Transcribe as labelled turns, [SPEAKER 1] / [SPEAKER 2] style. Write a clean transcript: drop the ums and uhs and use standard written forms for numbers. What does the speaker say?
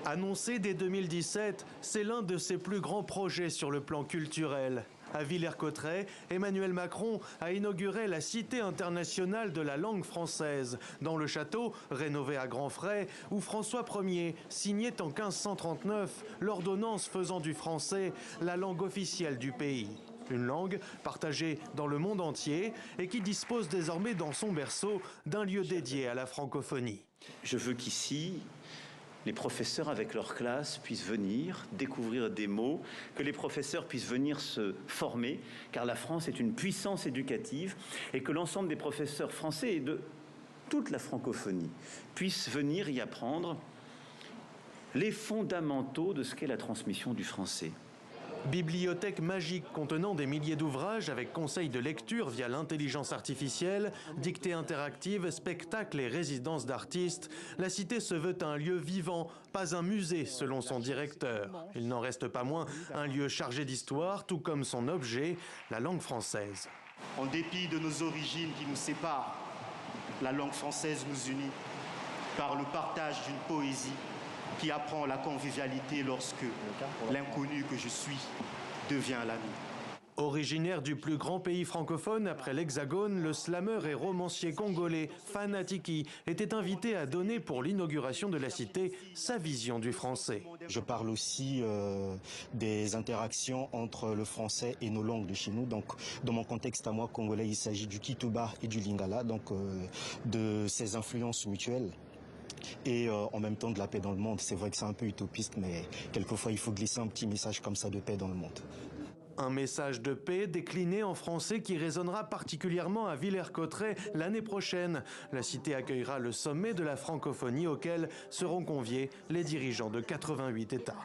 [SPEAKER 1] Annoncé dès 2017, c'est l'un de ses plus grands projets sur le plan culturel. À Villers-Cotterêts, Emmanuel Macron a inauguré la Cité internationale de la langue française, dans le château, rénové à grands frais, où François Ier signait en 1539 l'ordonnance faisant du français la langue officielle du pays. Une langue partagée dans le monde entier et qui dispose désormais dans son berceau d'un lieu dédié à la francophonie.
[SPEAKER 2] Je veux qu'ici, les professeurs avec leur classe puissent venir découvrir des mots, que les professeurs puissent venir se former, car la France est une puissance éducative, et que l'ensemble des professeurs français et de toute la francophonie puissent venir y apprendre les fondamentaux de ce qu'est la transmission du français.
[SPEAKER 1] Bibliothèque magique contenant des milliers d'ouvrages avec conseils de lecture via l'intelligence artificielle, dictées interactives, spectacles et résidences d'artistes, la cité se veut un lieu vivant, pas un musée selon son directeur. Il n'en reste pas moins un lieu chargé d'histoire, tout comme son objet, la langue française.
[SPEAKER 3] En dépit de nos origines qui nous séparent, la langue française nous unit par le partage d'une poésie qui apprend la convivialité lorsque l'inconnu que je suis devient l'ami.
[SPEAKER 1] Originaire du plus grand pays francophone après l'Hexagone, le slameur et romancier congolais Fana Tiki était invité à donner pour l'inauguration de la cité sa vision du français.
[SPEAKER 4] Je parle aussi des interactions entre le français et nos langues de chez nous. Donc, dans mon contexte à moi congolais, il s'agit du Kituba et du Lingala, donc de ces influences mutuelles. Et en même temps de la paix dans le monde. C'est vrai que c'est un peu utopiste, mais quelquefois il faut glisser un petit message comme ça de paix dans le monde.
[SPEAKER 1] Un message de paix décliné en français qui résonnera particulièrement à Villers-Cotterêts l'année prochaine. La cité accueillera le sommet de la francophonie auquel seront conviés les dirigeants de 88 États.